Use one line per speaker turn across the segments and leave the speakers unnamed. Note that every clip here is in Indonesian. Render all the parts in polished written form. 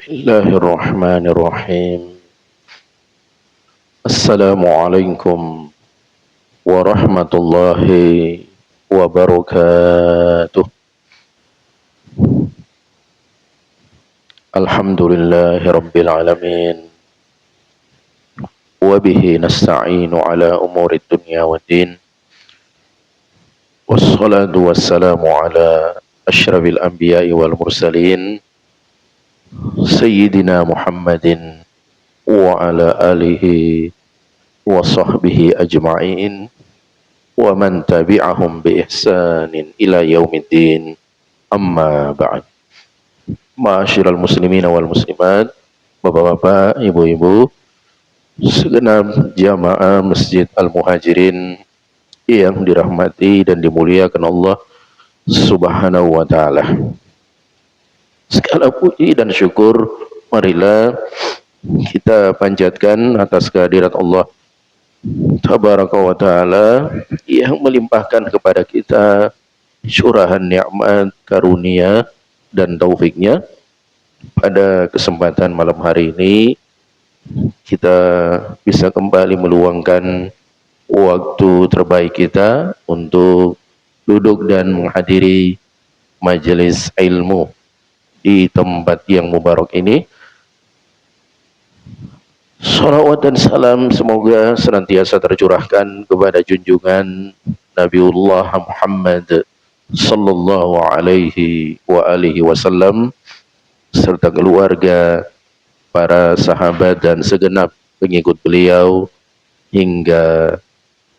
الله الرحمن الرحيم. السلام عليكم ورحمة الله وبركاته. الحمد لله رب العالمين، وبه نستعين على أمور الدنيا والدين، والصلاة والسلام على أشرف الأنبياء والمرسلين سيدنا محمد وعلى آله وصحبه أجمعين ومن تبعهم بإحسان إلى يوم الدين. أما بعد. Ma'asyiral muslimin wal muslimat, bapak-bapak, ibu-ibu, segenap jamaah Masjid Al-Muhajirin yang dirahmati dan dimuliakan Allah Subhanahu wa taala. Segala puji dan syukur marilah kita panjatkan atas kehadirat Allah Tabaraka wa taala yang melimpahkan kepada kita curahan nikmat, karunia dan taufiknya. Pada kesempatan malam hari ini kita bisa kembali meluangkan waktu terbaik kita untuk duduk dan menghadiri majelis ilmu di tempat yang mubarak ini. Salawat dan salam semoga senantiasa tercurahkan kepada junjungan Nabiullah Muhammad sallallahu alaihi wa alihi wasallam serta keluarga, para sahabat dan segenap pengikut beliau hingga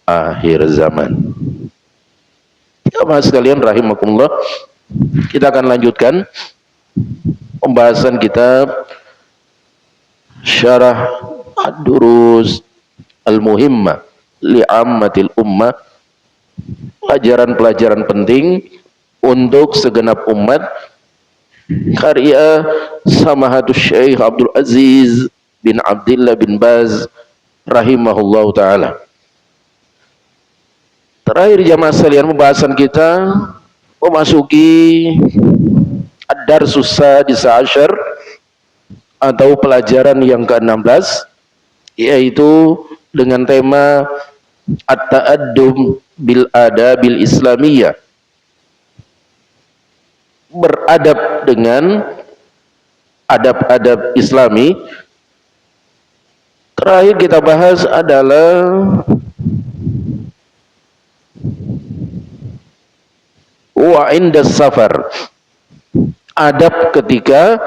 akhir zaman. Jamaah sekalian rahimakumullah, kita akan lanjutkan pembahasan kitab Syarah Ad-Durus Al-Muhimmah Li'ammatil Ummah, pelajaran-pelajaran penting untuk segenap umat, karya Samahatus Syekh Abdul Aziz bin Abdullah bin Baz rahimahullah ta'ala. Terakhir jamaah sekalian, pembahasan kita memasuki Ad-Darsus Sadis Asyar atau pelajaran yang ke-16, yaitu dengan tema At-Ta'addub bil Adabil Islamiyah, beradab dengan adab-adab Islami. Terakhir kita bahas adalah wa indas safar, adab ketika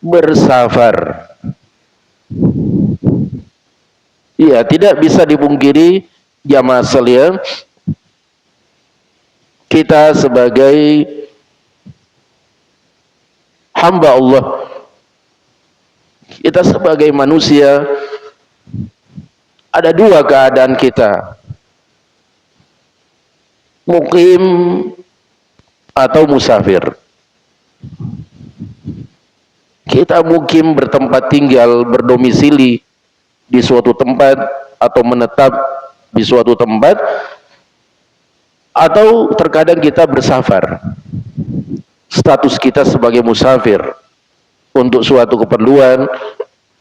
bersafar. Ya, tidak bisa dipungkiri jamaah sekalian, kita sebagai hamba Allah, kita sebagai manusia, ada dua keadaan kita: mukim atau musafir. Kita mukim, bertempat tinggal, berdomisili di suatu tempat atau menetap di suatu tempat, atau terkadang kita bersafar. Status kita sebagai musafir untuk suatu keperluan,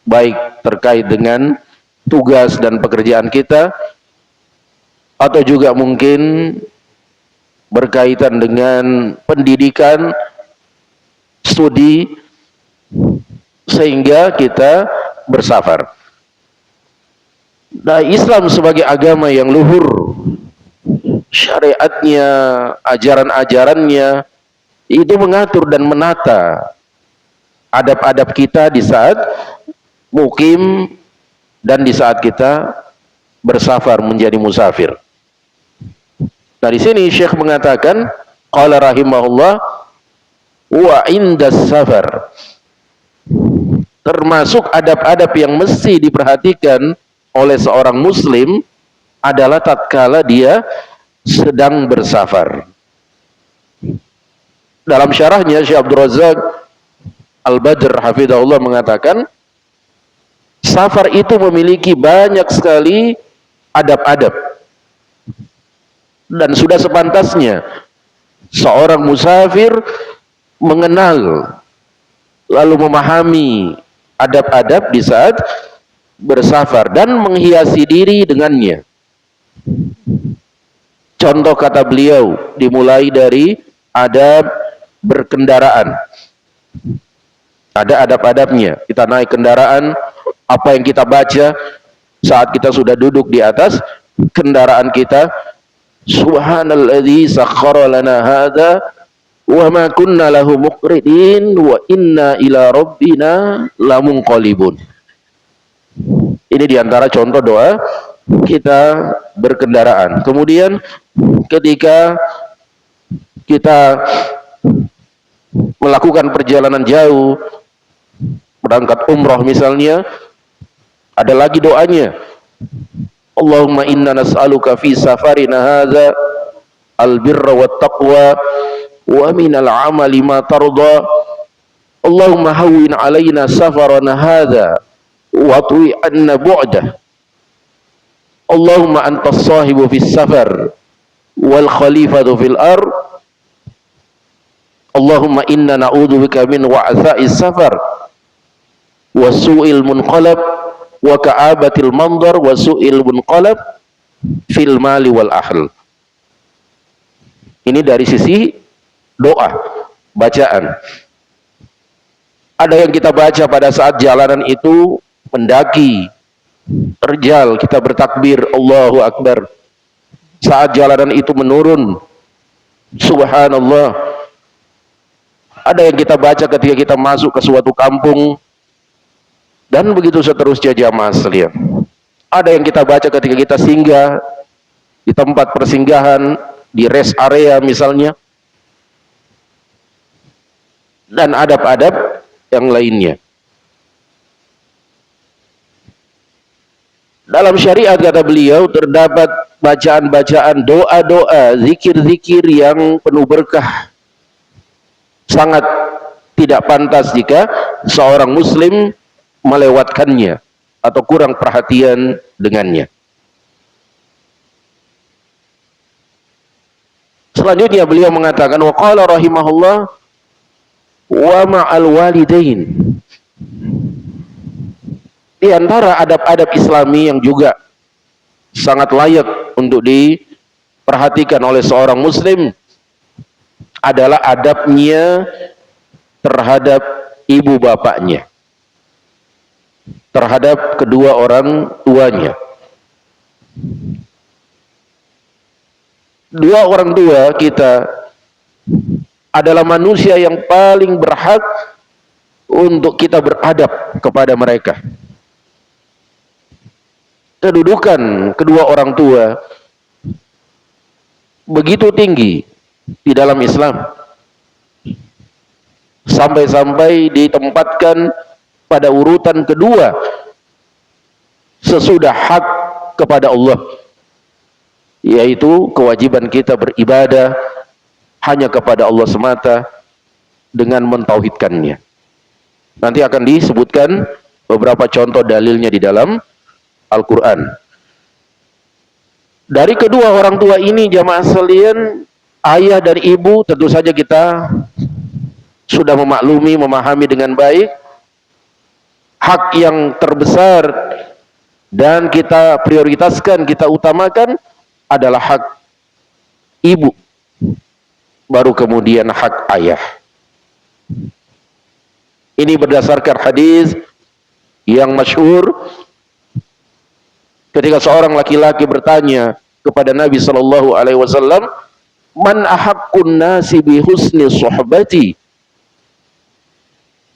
baik terkait dengan tugas dan pekerjaan kita, atau juga mungkin berkaitan dengan pendidikan, studi, sehingga kita bersafar. Nah, Islam sebagai agama yang luhur, syariatnya, ajaran-ajarannya itu mengatur dan menata adab-adab kita di saat mukim dan di saat kita bersafar menjadi musafir. Nah, di sini Syekh mengatakan, qala rahimahullah, wa indas safar, termasuk adab-adab yang mesti diperhatikan oleh seorang muslim adalah tatkala dia sedang bersafar. Dalam syarahnya Syekh Abdul Razak Al-Badr hafizahullah mengatakan, safar itu memiliki banyak sekali adab-adab, dan sudah sepantasnya seorang musafir mengenal lalu memahami adab-adab di saat bersafar dan menghiasi diri dengannya. Contoh kata beliau, dimulai dari adab berkendaraan. Ada adab-adabnya. Kita naik kendaraan, apa yang kita baca saat kita sudah duduk di atas kendaraan kita. Subhanalladzi sakhkhara lana hadza wa ma kunna lahu muqrinin wa inna ila rabbina lamunqalibun. Ini diantara contoh doa kita berkendaraan. Kemudian ketika kita melakukan perjalanan jauh, berangkat umrah misalnya, ada lagi doanya. Allahumma inna nas'aluka fi safarina hadza al-birra wat taqwa wa minal amali ma tarda. Allahumma hawwin alaina safarana hadza wa tu'i anna bu'dah. Allahumma antas sahibu fis safar wal khalifatu fil ard. Allahumma inna na'udzubika min wa'tha'is safar wa su'il munqalab wa ka'abatil mandar wa su'il munqalab fil mali wal ahl. Ini dari sisi doa, bacaan. Ada yang kita baca pada saat jalanan itu mendaki, terjal, kita bertakbir Allahu Akbar. Saat jalanan itu menurun, subhanallah. Ada yang kita baca ketika kita masuk ke suatu kampung, dan begitu seterusnya jamaah sekalian. Ada yang kita baca ketika kita singgah di tempat persinggahan, di rest area misalnya, dan adab-adab yang lainnya. Dalam syariat kata beliau terdapat bacaan-bacaan, doa-doa, zikir-zikir yang penuh berkah. Sangat tidak pantas jika seorang muslim melewatkannya atau kurang perhatian dengannya. Selanjutnya beliau mengatakan wa qala rahimahullah wa ma'al walidain. Di antara adab-adab Islami yang juga sangat layak untuk diperhatikan oleh seorang muslim adalah adabnya terhadap ibu bapaknya, terhadap kedua orang tuanya. Dua orang tua kita adalah manusia yang paling berhak untuk kita beradab kepada mereka. Kedudukan kedua orang tua begitu tinggi di dalam Islam, sampai-sampai ditempatkan pada urutan kedua sesudah hak kepada Allah, yaitu kewajiban kita beribadah hanya kepada Allah semata dengan mentauhidkannya. Nanti akan disebutkan beberapa contoh dalilnya di dalam Al-Quran. Dari kedua orang tua ini jamaah sekalian, ayah dan ibu tentu saja kita sudah memaklumi, memahami dengan baik. Hak yang terbesar dan kita prioritaskan, kita utamakan adalah hak ibu, baru kemudian hak ayah. Ini berdasarkan hadis yang masyhur ketika seorang laki-laki bertanya kepada Nabi sallallahu alaihi wasallam, "Man ahaqqun nasi bi husni suhbati?"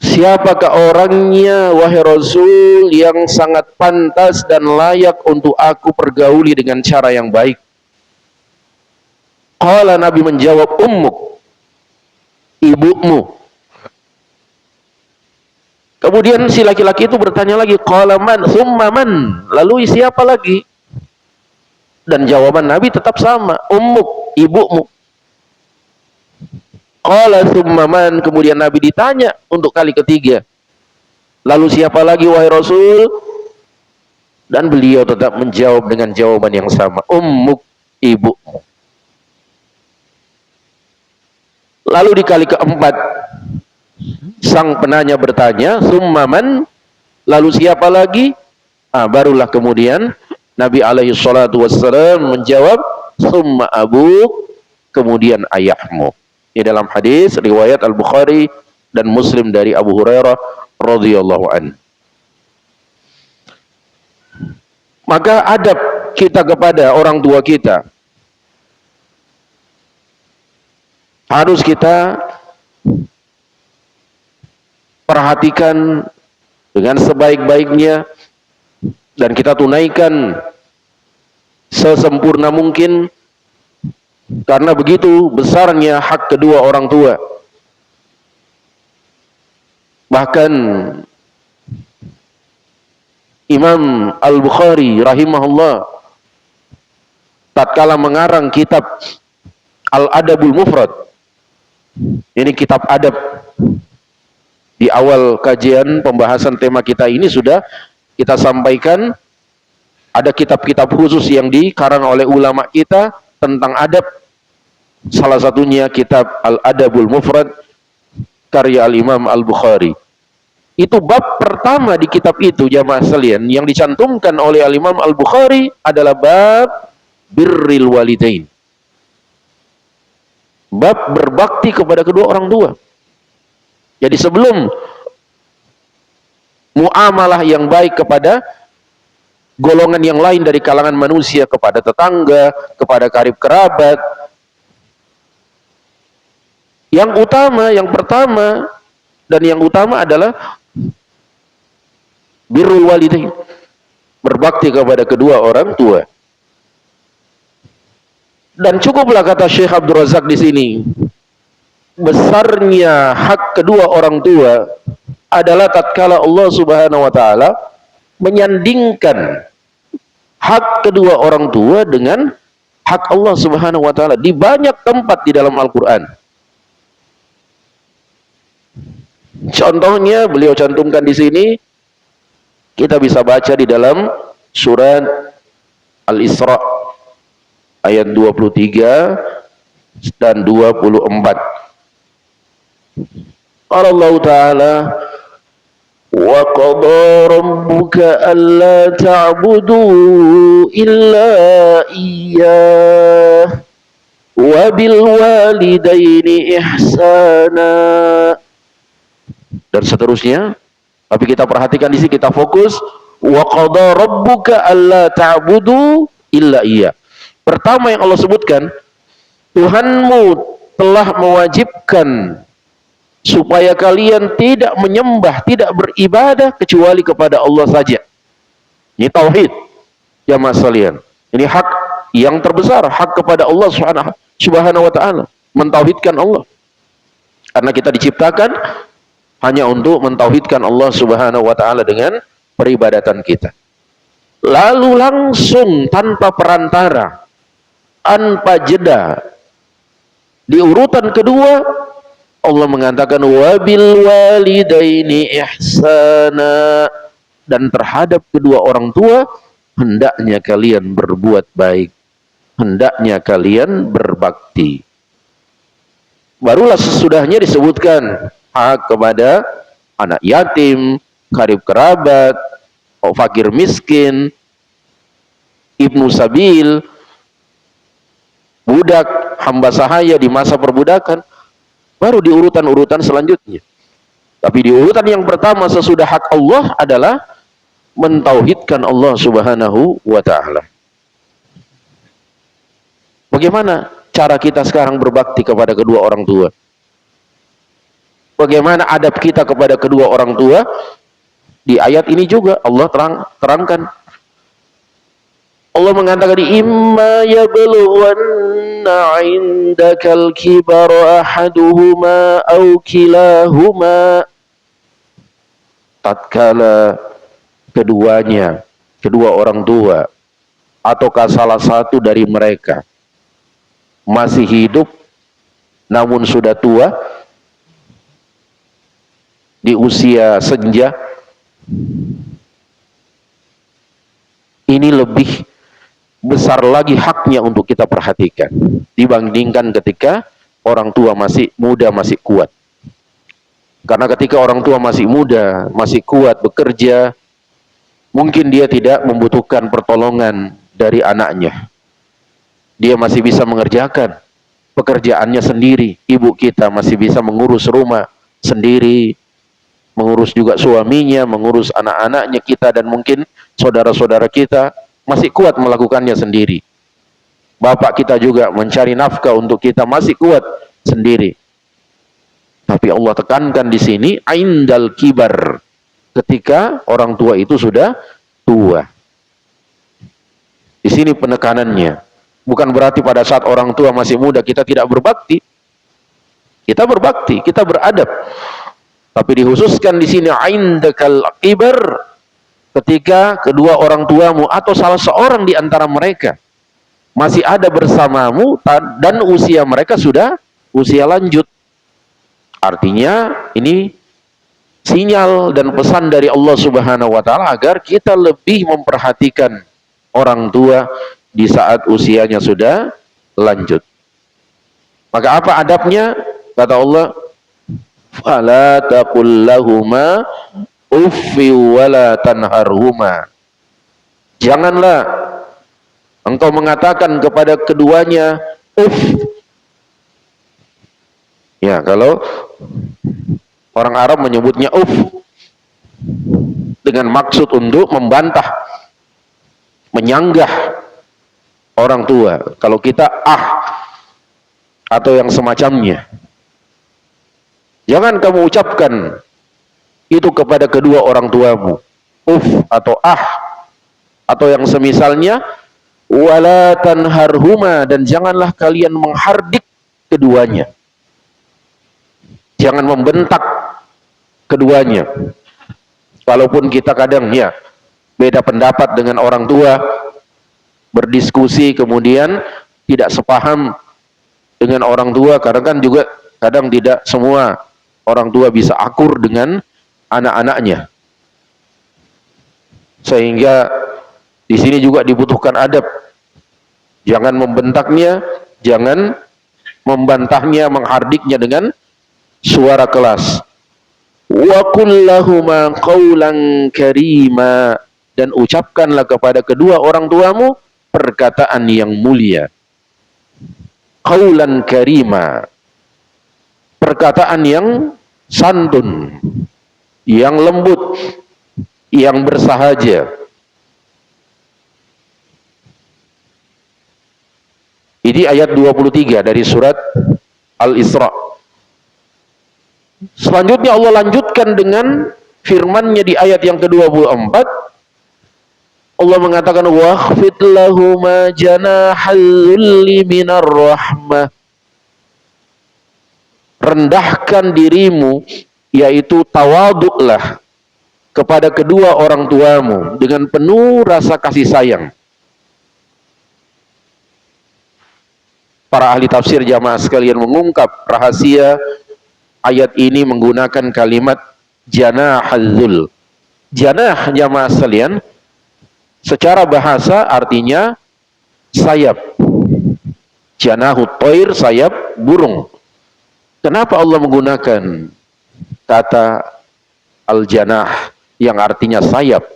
Siapakah orangnya wahai Rasul yang sangat pantas dan layak untuk aku pergauli dengan cara yang baik? Qala, Nabi menjawab, ummuk, ibumu. Kemudian si laki-laki itu bertanya lagi, qala man, thumma man, lalu siapa lagi? Dan jawaban Nabi tetap sama, ummuk, ibumu. Qala thumma man, kemudian Nabi ditanya untuk kali ketiga, lalu siapa lagi wahai Rasul? Dan beliau tetap menjawab dengan jawaban yang sama, ummuk, ibumu. Lalu di kali keempat Sang penanya bertanya, "Tsumma man?" Lalu siapa lagi? Barulah kemudian Nabi alaihi salatu wassalam menjawab, "Tsumma abuk," kemudian ayahmu. Ini dalam hadis riwayat Al-Bukhari dan Muslim dari Abu Hurairah radhiyallahu anhu. Maka adab kita kepada orang tua kita harus kita perhatikan dengan sebaik-baiknya dan kita tunaikan sesempurna mungkin, karena begitu besarnya hak kedua orang tua. Bahkan Imam Al-Bukhari rahimahullah tatkala mengarang kitab Al-Adabul Mufrad, ini kitab adab, di awal kajian pembahasan tema kita ini sudah kita sampaikan ada kitab-kitab khusus yang dikarang oleh ulama kita tentang adab. Salah satunya kitab Al-Adabul Mufrad karya Al-Imam Al-Bukhari. Itu bab pertama di kitab itu, jamaah sekalian, yang dicantumkan oleh Al-Imam Al-Bukhari adalah bab birril walidain. Bab berbakti kepada kedua orang tua. Jadi sebelum muamalah yang baik kepada golongan yang lain dari kalangan manusia, kepada tetangga, kepada karib kerabat, yang utama, yang pertama dan yang utama adalah birrul walidain, berbakti kepada kedua orang tua. Dan cukuplah kata Syekh Abdul Razak di sini, besarnya hak kedua orang tua adalah tatkala Allah Subhanahu wa taala menyandingkan hak kedua orang tua dengan hak Allah Subhanahu wa taala di banyak tempat di dalam Al-Qur'an. Contohnya beliau cantumkan di sini, kita bisa baca di dalam surat Al-Isra ayat 23 dan 24. Qala Allah Ta'ala, "Wa qada rabbuka alla ta'budu illa iyyah wa bil walidaini ihsana." Dan seterusnya. Tapi kita perhatikan di sini, kita fokus, wa qada rabbuka alla ta'budu illa iyyah. Pertama yang Allah sebutkan, Tuhanmu telah mewajibkan supaya kalian tidak menyembah, tidak beribadah kecuali kepada Allah saja. Ini tauhid, jamaah sekalian. Ini hak yang terbesar, hak kepada Allah Subhanahu wa taala, mentauhidkan Allah. Karena kita diciptakan hanya untuk mentauhidkan Allah Subhanahu wa taala dengan peribadatan kita. Lalu langsung tanpa perantara, tanpa jeda, di urutan kedua Allah mengatakan wabil walidaini ihsana, dan terhadap kedua orang tua hendaknya kalian berbuat baik, hendaknya kalian berbakti. Barulah sesudahnya disebutkan hak kepada anak yatim, karib kerabat, fakir miskin, ibnu sabil, budak, hamba sahaya di masa perbudakan. Baru di urutan-urutan selanjutnya. Tapi di urutan yang pertama sesudah hak Allah adalah mentauhidkan Allah Subhanahu wa taala. Bagaimana cara kita sekarang berbakti kepada kedua orang tua? Bagaimana adab kita kepada kedua orang tua? Di ayat ini juga Allah terangkan. Allah mengatakan, imma yablughanna 'indakal kibara ahaduhuma aw kilahuma. Tatkala keduanya, kedua orang tua ataukah salah satu dari mereka masih hidup namun sudah tua, di usia senja, ini lebih besar lagi haknya untuk kita perhatikan dibandingkan ketika orang tua masih muda, masih kuat. Karena ketika orang tua masih muda, masih kuat bekerja, mungkin dia tidak membutuhkan pertolongan dari anaknya. Dia masih bisa mengerjakan pekerjaannya sendiri. Ibu kita masih bisa mengurus rumah sendiri, mengurus juga suaminya, mengurus anak-anaknya kita, dan mungkin saudara-saudara kita masih kuat melakukannya sendiri. Bapak kita juga mencari nafkah untuk kita masih kuat sendiri. Tapi Allah tekankan di sini aindal kibar, ketika orang tua itu sudah tua. Di sini penekanannya. Bukan berarti pada saat orang tua masih muda kita tidak berbakti. Kita berbakti, kita beradab. Tapi dikhususkan di sini aindakal kibar, ketika kedua orang tuamu atau salah seorang di antara mereka masih ada bersamamu dan usia mereka sudah usia lanjut. Artinya ini sinyal dan pesan dari Allah Subhanahu wa taala agar kita lebih memperhatikan orang tua di saat usianya sudah lanjut. Maka apa adabnya? Kata Allah, fala taqul lahuma uffi wala tanharhuma. Janganlah engkau mengatakan kepada keduanya uff. Ya, kalau orang Arab menyebutnya uff dengan maksud untuk membantah, menyanggah orang tua. Kalau kita atau yang semacamnya, jangan kamu ucapkan itu kepada kedua orang tuamu, uff atau atau yang semisalnya. Wala tanharhuma, dan janganlah kalian menghardik keduanya. Jangan membentak keduanya. Walaupun kita kadang beda pendapat dengan orang tua, berdiskusi kemudian tidak sepaham dengan orang tua, karena kan juga kadang tidak semua orang tua bisa akur dengan anak-anaknya. Sehingga di sini juga dibutuhkan adab. Jangan membentaknya, jangan membantahnya, menghardiknya dengan suara keras. Wa qul lahuma qawlan karima, dan ucapkanlah kepada kedua orang tuamu perkataan yang mulia. Qawlan karima, perkataan yang santun, yang lembut, yang bersahaja. Ini ayat 23 dari surat Al-Isra. Selanjutnya Allah lanjutkan dengan firman-Nya di ayat yang ke-24. Allah mengatakan wakhfid lahuma janahal dhulli minar rahmah. Rendahkan dirimu, yaitu tawaduklah kepada kedua orang tuamu dengan penuh rasa kasih sayang. Para ahli tafsir jamaah sekalian mengungkap rahasia ayat ini menggunakan kalimat janahul. Janah jamaah sekalian secara bahasa artinya sayap. Janahut toir, sayap burung. Kenapa Allah menggunakan kata al-janah yang artinya sayap?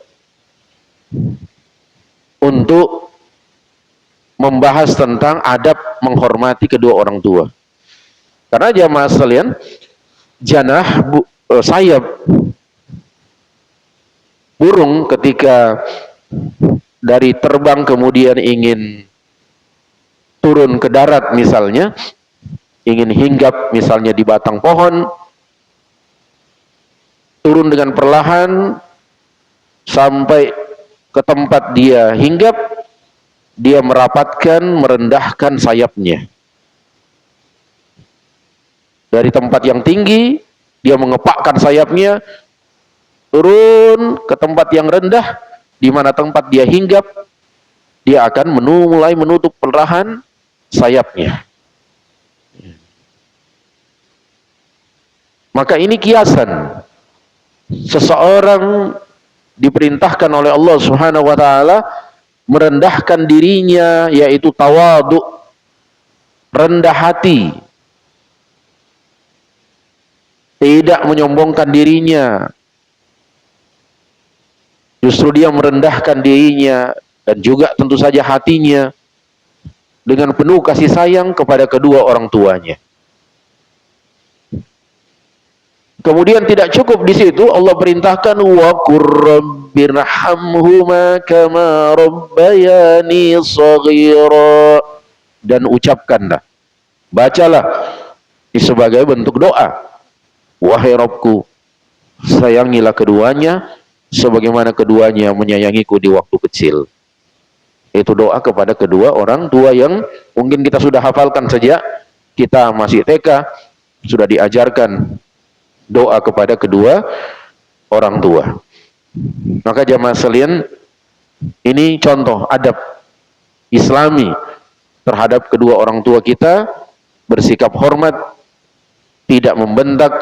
Untuk membahas tentang adab menghormati kedua orang tua. Karena jamaah sekalian, janah sayap burung ketika dari terbang kemudian ingin turun ke darat misalnya, ingin hinggap misalnya di batang pohon, turun dengan perlahan sampai ke tempat dia hinggap, dia merapatkan, merendahkan sayapnya. Dari tempat yang tinggi, dia mengepakkan sayapnya, turun ke tempat yang rendah, di mana tempat dia hinggap, dia akan mulai menutup perlahan sayapnya. Maka ini kiasan. Seseorang diperintahkan oleh Allah Subhanahu wa taala merendahkan dirinya, yaitu tawaduk, rendah hati. tidak menyombongkan dirinya, justru dia merendahkan dirinya dan juga tentu saja hatinya dengan penuh kasih sayang kepada kedua orang tuanya. Kemudian tidak cukup di situ, Allah perintahkan wa qur rabbirhamhuma kama rabbayani shaghira, dan ucapkanlah, bacalah ini sebagai bentuk doa, wahai Rabbku, sayangilah keduanya sebagaimana keduanya menyayangiku di waktu kecil. Itu doa kepada kedua orang tua yang mungkin kita sudah hafalkan sejak kita masih TK, sudah diajarkan doa kepada kedua orang tua. Maka jamaah sekalian, ini contoh adab Islami terhadap kedua orang tua kita, bersikap hormat, tidak membentak,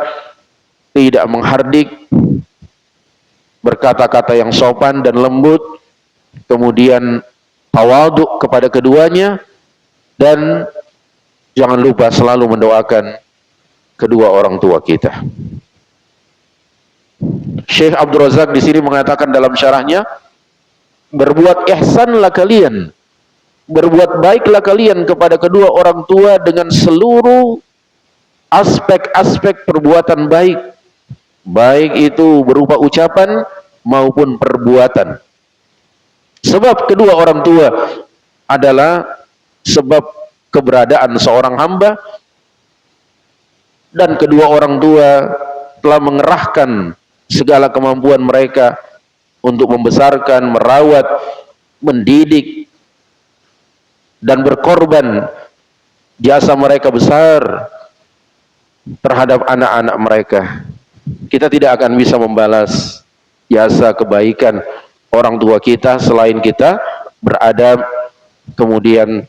tidak menghardik, berkata-kata yang sopan dan lembut, kemudian tawadhu kepada keduanya, dan jangan lupa selalu mendoakan kedua orang tua kita. Syekh Abdul Razak di sini mengatakan dalam syarahnya, berbuat ihsanlah kalian, berbuat baiklah kalian kepada kedua orang tua dengan seluruh aspek-aspek perbuatan baik, baik itu berupa ucapan maupun perbuatan. Sebab kedua orang tua adalah sebab keberadaan seorang hamba, dan kedua orang tua telah mengerahkan segala kemampuan mereka untuk membesarkan, merawat, mendidik, dan berkorban. Jasa mereka besar terhadap anak-anak mereka. Kita tidak akan bisa membalas jasa kebaikan orang tua kita selain kita beradab, kemudian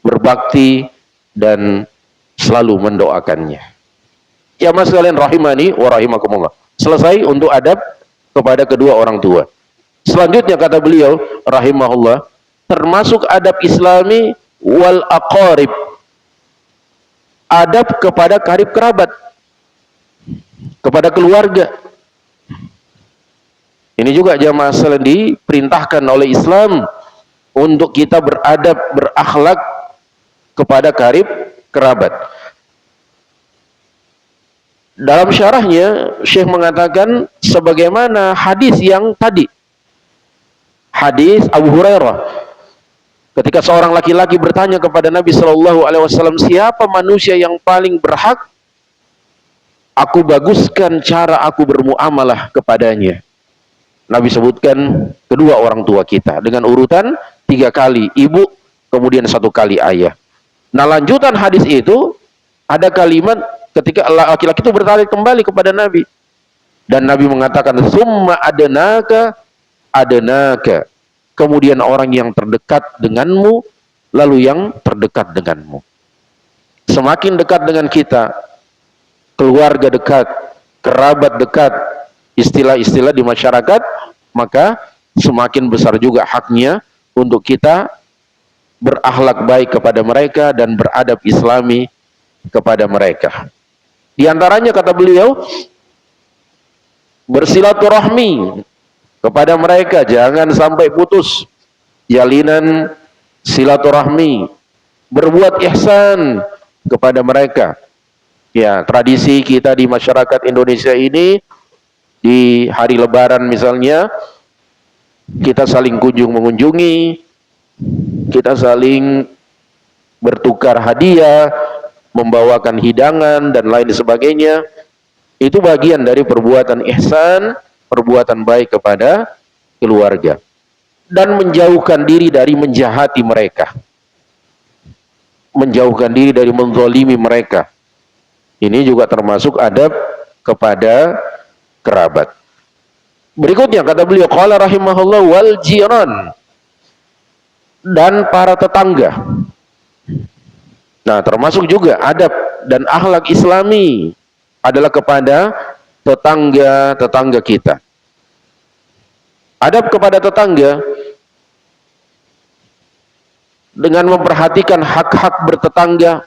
berbakti, dan selalu mendoakannya. Ya mas kalian rahimani wa rahimakumullah. Selesai untuk adab kepada kedua orang tua. Selanjutnya kata beliau rahimahullah, termasuk adab Islami wal aqarib, adab kepada karib kerabat, kepada keluarga. Ini juga jamaah sekalian diperintahkan oleh Islam untuk kita beradab, berakhlak kepada karib kerabat. Dalam syarahnya Syekh mengatakan sebagaimana hadis yang tadi, hadis Abu Hurairah, ketika seorang laki-laki bertanya kepada Nabi Shallallahu Alaihi Wasallam, siapa manusia yang paling berhak aku baguskan cara aku bermuamalah kepadanya? Nabi sebutkan kedua orang tua kita dengan urutan 3 kali ibu, kemudian 1 kali ayah. Nah lanjutan hadis itu ada kalimat ketika laki-laki itu bertanya kembali kepada Nabi, dan Nabi mengatakan summa adanaka adanaka, kemudian orang yang terdekat denganmu, lalu yang terdekat denganmu. Semakin dekat dengan kita, keluarga dekat, kerabat dekat, istilah-istilah di masyarakat, maka semakin besar juga haknya untuk kita berakhlak baik kepada mereka dan beradab Islami kepada mereka. Di antaranya kata beliau, bersilaturahmi kepada mereka, jangan sampai putus jalinan silaturahmi, berbuat ihsan kepada mereka. Ya, tradisi kita di masyarakat Indonesia ini, di hari Lebaran misalnya, kita saling kunjung mengunjungi, kita saling bertukar hadiah, membawakan hidangan dan lain sebagainya. Itu bagian dari perbuatan ihsan, perbuatan baik kepada keluarga, dan menjauhkan diri dari menjahati mereka, menjauhkan diri dari menzalimi mereka. Ini juga termasuk adab kepada kerabat. Berikutnya kata beliau qala rahimahullah wal jiran, dan para tetangga. Nah, termasuk juga adab dan akhlak Islami adalah kepada tetangga-tetangga kita. Adab kepada tetangga dengan memperhatikan hak-hak bertetangga,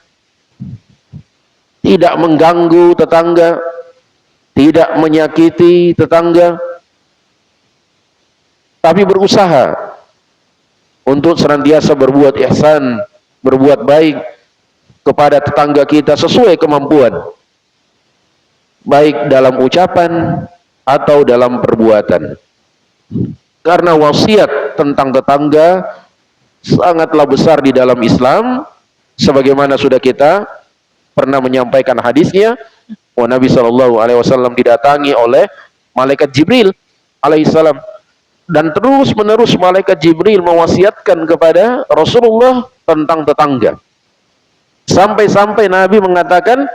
tidak mengganggu tetangga, tidak menyakiti tetangga, tapi berusaha untuk senantiasa berbuat ihsan, berbuat baik kepada tetangga kita sesuai kemampuan, baik dalam ucapan atau dalam perbuatan. Karena wasiat tentang tetangga sangatlah besar di dalam Islam, sebagaimana sudah kita pernah menyampaikan hadisnya. Nabi Shallallahu Alaihi Wasallam didatangi oleh malaikat Jibril alaihissalam, dan terus menerus malaikat Jibril mewasiatkan kepada Rasulullah tentang tetangga, sampai-sampai Nabi mengatakan,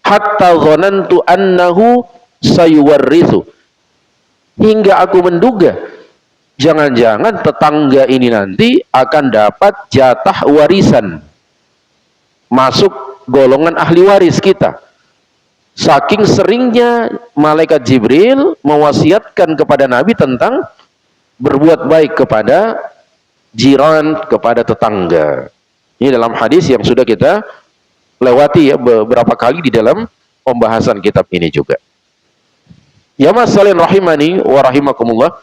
hatta dhanantu annahu sayuwarrithu, hingga aku menduga jangan-jangan tetangga ini nanti akan dapat jatah warisan, masuk golongan ahli waris kita. Saking seringnya malaikat Jibril mewasiatkan kepada Nabi tentang berbuat baik kepada jiran, kepada tetangga. Ini dalam hadis yang sudah kita lewati ya beberapa kali di dalam pembahasan kitab ini juga. Ya mas salin rahimani wa rahimakumullah.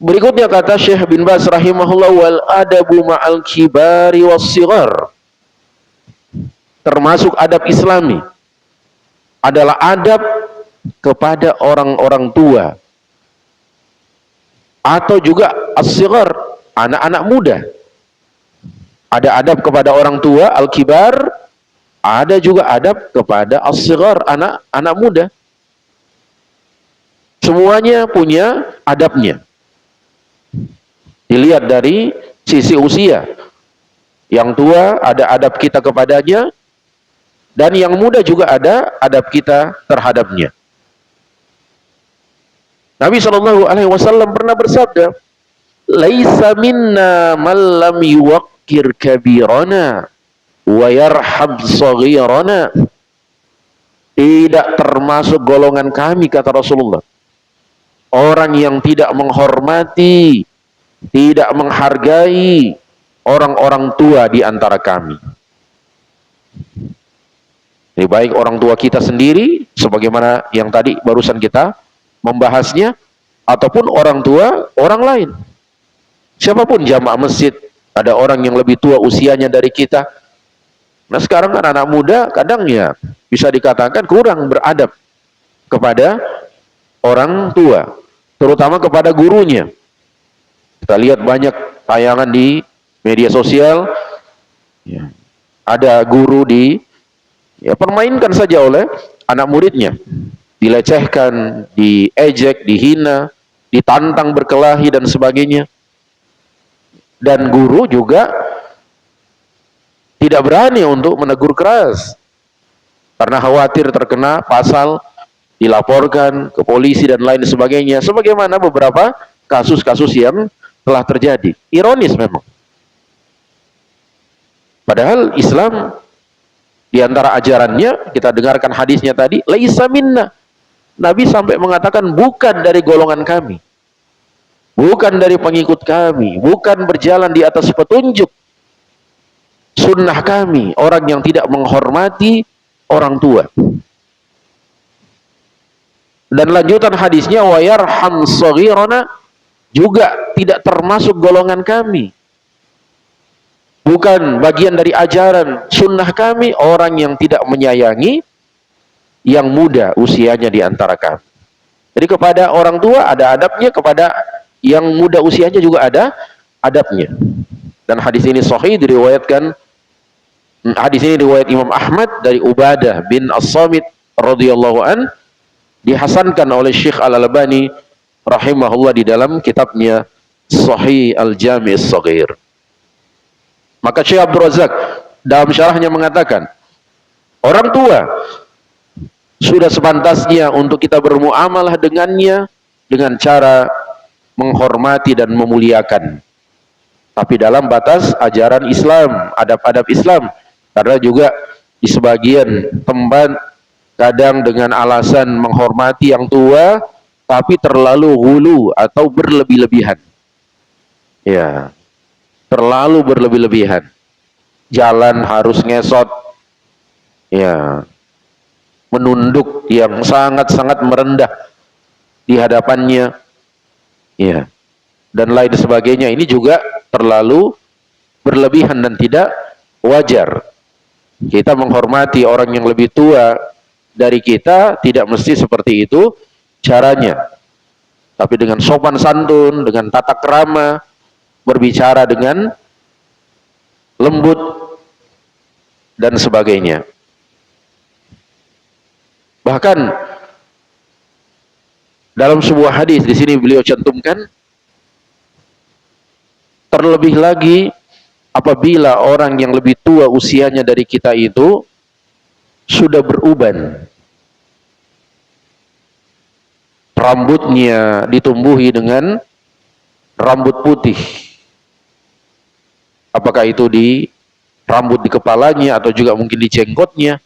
Berikutnya kata Syekh bin Baz rahimahullah, wal adabu ma'al kibari was sigar, termasuk adab Islami adalah adab kepada orang-orang tua, atau juga as-sigar, anak-anak muda. Ada adab kepada orang tua, al-kibar, ada juga adab kepada as-sigar, anak-anak muda. Semuanya punya adabnya. Dilihat dari sisi usia. Yang tua ada adab kita kepadanya, dan yang muda juga ada adab kita terhadapnya. Nabi Shallallahu Alaihi Wasallam pernah bersabda, "Laisa minna man lam yuwaqqir kabirana wa yarhab saghirana." Tidak termasuk golongan kami, kata Rasulullah, orang yang tidak menghormati, tidak menghargai orang-orang tua di antara kami. Ini baik orang tua kita sendiri, sebagaimana yang tadi barusan kita membahasnya, ataupun orang tua orang lain. Siapapun jamaah masjid, ada orang yang lebih tua usianya dari kita. Nah sekarang kan anak muda kadang ya bisa dikatakan kurang beradab kepada orang tua, terutama kepada gurunya. Kita lihat banyak tayangan di media sosial, ya, ada guru permainkan saja oleh anak muridnya, dilecehkan, diejek, dihina, ditantang berkelahi dan sebagainya. Dan guru juga tidak berani untuk menegur keras karena khawatir terkena pasal, dilaporkan ke polisi dan lain sebagainya, sebagaimana beberapa kasus-kasus yang telah terjadi. Ironis memang. Padahal Islam di antara ajarannya, kita dengarkan hadisnya tadi, laisa minna. Nabi sampai mengatakan bukan dari golongan kami, bukan dari pengikut kami, bukan berjalan di atas petunjuk sunnah kami, orang yang tidak menghormati orang tua. Dan lanjutan hadisnya, wa yarham saghirana, juga tidak termasuk golongan kami, bukan bagian dari ajaran sunnah kami, orang yang tidak menyayangi yang muda usianya di antara kami. Jadi kepada orang tua ada adabnya, kepada yang muda usianya juga ada adabnya. Dan hadis ini sahih, diriwayatkan, hadis ini riwayat Imam Ahmad dari Ubadah bin As-Samit radhiyallahu an, dihasankan oleh Syekh Al-Albani rahimahullah di dalam kitabnya Sahih Al-Jami' As-Saghir. Maka Syekh Abdul Razak dalam syarahnya mengatakan, orang tua sudah sepantasnya untuk kita bermuamalah dengannya dengan cara menghormati dan memuliakan, tapi dalam batas ajaran Islam, adab-adab Islam. Karena juga di sebagian tempat kadang dengan alasan menghormati yang tua, tapi terlalu hulu atau berlebih-lebihan. Ya, terlalu berlebih-lebihan. jalan harus ngesot, ya, menunduk yang sangat-sangat merendah di hadapannya, ya, dan lain sebagainya. Ini juga terlalu berlebihan dan tidak wajar. Kita menghormati orang yang lebih tua dari kita tidak mesti seperti itu caranya, tapi dengan sopan santun, dengan tata krama, berbicara dengan lembut dan sebagainya. Bahkan dalam sebuah hadis di sini beliau cantumkan, terlebih lagi apabila orang yang lebih tua usianya dari kita itu sudah beruban, rambutnya ditumbuhi dengan rambut putih, apakah itu di rambut di kepalanya atau juga mungkin di jenggotnya.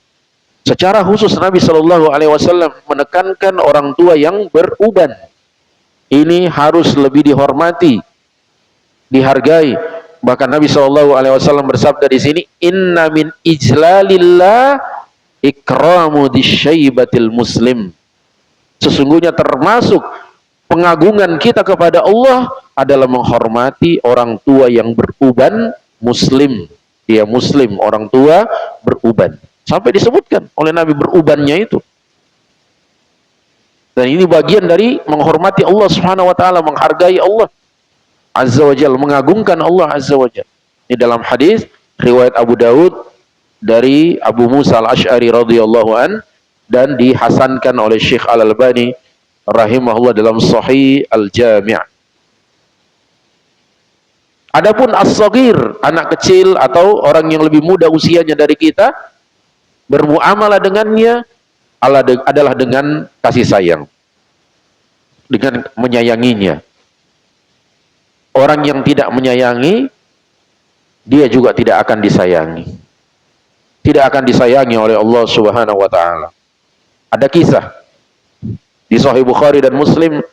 Secara khusus Nabi Shallallahu Alaihi Wasallam menekankan orang tua yang beruban ini harus lebih dihormati, dihargai. Bahkan Nabi Shallallahu Alaihi Wasallam bersabda di sini, Inna min ijlalillah ikramu disyaibatil muslim. Sesungguhnya termasuk pengagungan kita kepada Allah adalah menghormati orang tua yang beruban muslim. Dia muslim, orang tua beruban. Sampai disebutkan oleh Nabi berubannya itu. Dan ini bagian dari menghormati Allah Subhanahu wa taala, menghargai Allah Azza wa Jalla, mengagungkan Allah Azza wa Jalla. Ini dalam hadis riwayat Abu Daud dari Abu Musa Al-Asy'ari radhiyallahu an, dan dihasankan oleh Syekh Al-Albani rahimahullah dalam Sahih Al-Jami'. Adapun as-saghir, anak kecil atau orang yang lebih muda usianya dari kita, bermuamalah dengannya adalah dengan kasih sayang, dengan menyayanginya. Orang yang tidak menyayangi, dia juga tidak akan disayangi. Tidak akan disayangi oleh Allah Subhanahu wa taala. Ada kisah di Sahih Bukhari dan Muslim,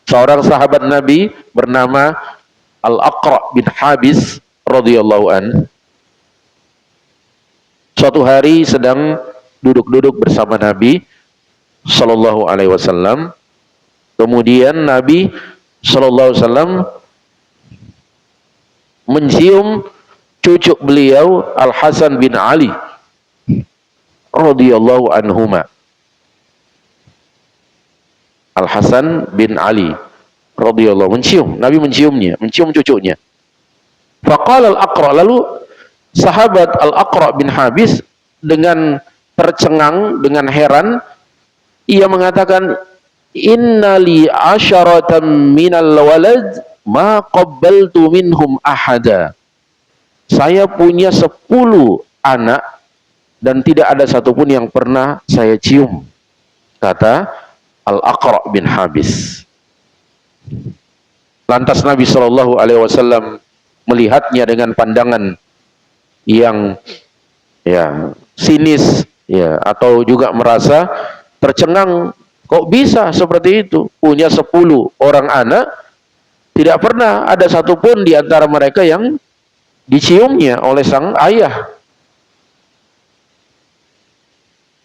seorang sahabat Nabi bernama Al-Aqra bin Habis radhiyallahu an. Suatu hari sedang duduk-duduk bersama Nabi Sallallahu Alaihi Wasallam. Kemudian Nabi Sallallahu Alaihi Wasallam mencium cucu beliau Al Hasan bin Ali radhiyallahu anhuma. Al Hasan bin Ali radhiyallahu, mencium, Nabi menciumnya, mencium cucunya. Faqala Al-Aqra, lalu sahabat Al-Aqra bin Habis dengan tercengang, dengan heran, ia mengatakan, innali asyaratan minal walad ma qabbaltu minhum ahada. Saya punya 10 anak dan tidak ada satupun yang pernah saya cium, kata Al-Aqra bin Habis. Lantas Nabi Shallallahu Alaihi Wasallam melihatnya dengan pandangan yang sinis, atau juga merasa tercengang. Kok bisa seperti itu? Punya 10 orang anak, tidak pernah ada satupun di antara mereka yang diciumnya oleh sang ayah.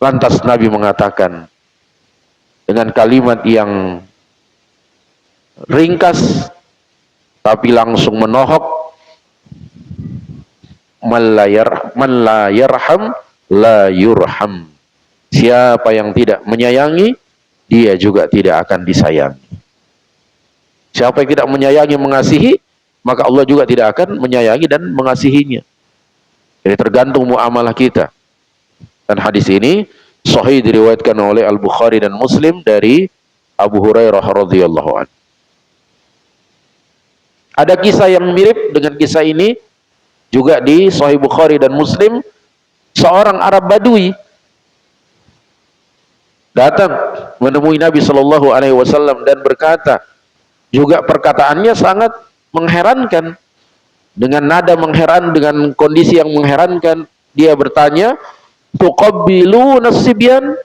Lantas Nabi mengatakan dengan kalimat yang ringkas tapi langsung menohok, man la yarham la yurham. Siapa yang tidak menyayangi, dia juga tidak akan disayangi. Siapa yang tidak menyayangi, mengasihi, maka Allah juga tidak akan menyayangi dan mengasihinya. Jadi tergantung muamalah kita. Dan hadis ini sahih diriwayatkan oleh Al-Bukhari dan Muslim dari Abu Hurairah radhiyallahu anhu. Ada kisah yang mirip dengan kisah ini juga di Sahih Bukhari dan Muslim. Seorang Arab Badui datang menemui Nabi Shallallahu Alaihi Wasallam dan berkata, juga perkataannya sangat mengherankan, dengan nada mengheran, dengan kondisi yang mengherankan. Dia bertanya, tuqabbilu nasibyan,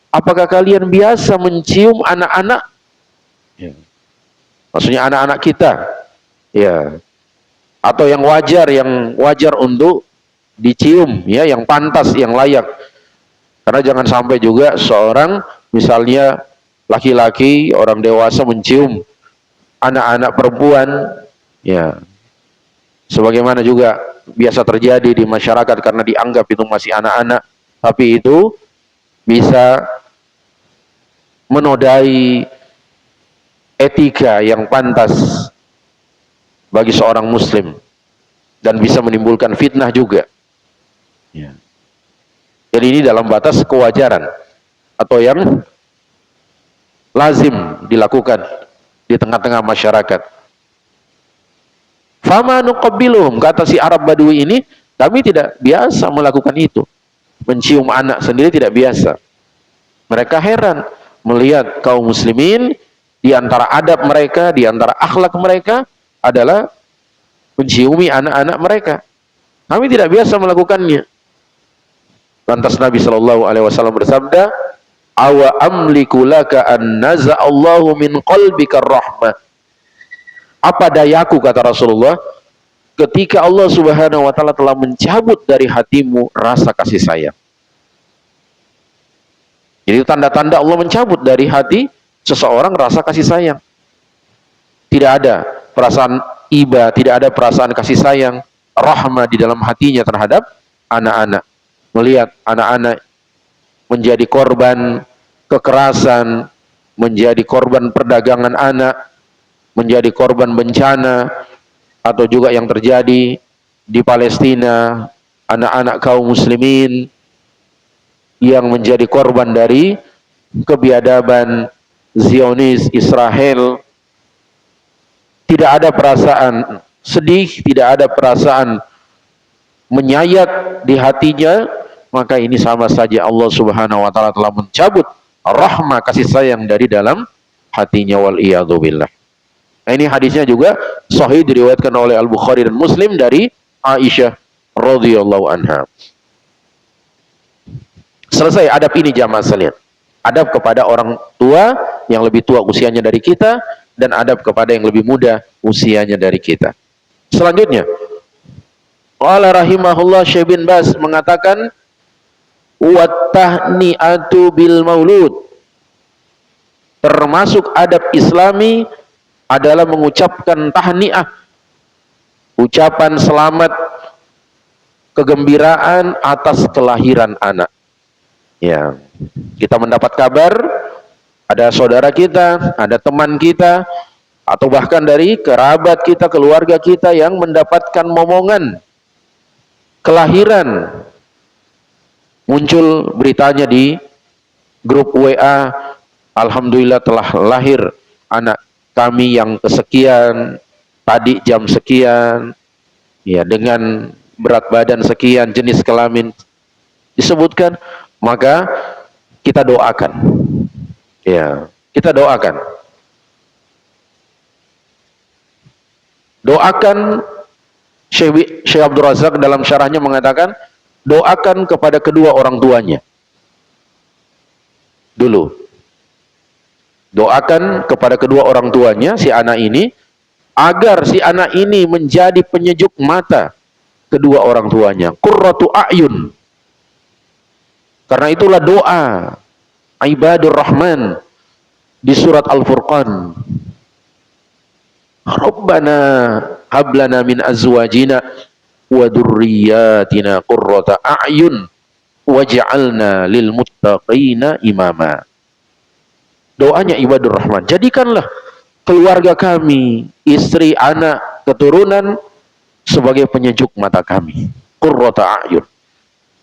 apakah kalian biasa mencium anak-anak? Maksudnya anak-anak kita. Ya. atau yang wajar untuk dicium, ya, yang pantas, yang layak. Karena jangan sampai juga seorang, misalnya laki-laki, orang dewasa mencium anak-anak perempuan, ya, sebagaimana juga biasa terjadi di masyarakat karena dianggap itu masih anak-anak, tapi itu bisa menodai etika yang pantas bagi seorang muslim dan bisa menimbulkan fitnah juga, ya. Jadi ini dalam batas kewajaran atau yang lazim dilakukan di tengah-tengah masyarakat. Fama nuqabbiluhum, kata si Arab Badui ini, kami tidak biasa melakukan itu. Mencium anak sendiri tidak biasa. Mereka heran melihat kaum muslimin, di antara adab mereka, di antara akhlak mereka adalah menciumi anak-anak mereka. Kami tidak biasa melakukannya. Lantas Nabi Shallallahu Alaihi Wasallam bersabda, awa amliku laka an naza'allahu min qalbika rahmah. Apa dayaku, kata Rasulullah, ketika Allah Subhanahu wa taala telah mencabut dari hatimu rasa kasih sayang. Jadi tanda-tanda Allah mencabut dari hati seseorang rasa kasih sayang. Tidak ada perasaan iba, tidak ada perasaan kasih sayang, rahmah di dalam hatinya terhadap anak-anak. Melihat anak-anak menjadi korban kekerasan, menjadi korban perdagangan anak, menjadi korban bencana, atau juga yang terjadi di Palestina, anak-anak kaum muslimin yang menjadi korban dari kebiadaban Zionis Israel. Tidak ada perasaan sedih, tidak ada perasaan menyayat di hatinya, maka ini sama saja Allah Subhanahu wa taala telah mencabut rahmah kasih sayang dari dalam hatinya, wal iyadzu billah. Nah, ini hadisnya juga sahih, diriwayatkan oleh Al-Bukhari dan Muslim dari Aisyah radhiyallahu anha. Selesai adab ini jamaah sekalian. Adab kepada orang tua yang lebih tua usianya dari kita, dan adab kepada yang lebih muda usianya dari kita. Selanjutnya, qala rahimahullah, Syekh bin Baz mengatakan, wa tahni'atu bil maulud. Termasuk adab Islami adalah mengucapkan tahniah, ucapan selamat, kegembiraan atas kelahiran anak. Ya, kita mendapat kabar ada saudara kita, ada teman kita, atau bahkan dari kerabat kita, keluarga kita yang mendapatkan momongan kelahiran. Muncul beritanya di grup WA, alhamdulillah telah lahir anak kami yang kesekian, tadi jam sekian, ya, dengan berat badan sekian, jenis kelamin disebutkan, maka kita doakan. Ya, kita doakan. Doakan. Syekh Abdul Razak dalam syarahnya mengatakan, doakan kepada kedua orang tuanya dulu. Doakan kepada kedua orang tuanya si anak ini, agar si anak ini menjadi penyejuk mata kedua orang tuanya, qurratu a'yun. Karena itulah doa ibadur rahman di surat Al-Furqan, Rabbana hablana min azwajina wa dzurriyyatina qurrata a'yun waj'alna lil muttaqina imama. Doanya ibadur rahman, jadikanlah keluarga kami, istri, anak, keturunan sebagai penyejuk mata kami, qurrata a'yun.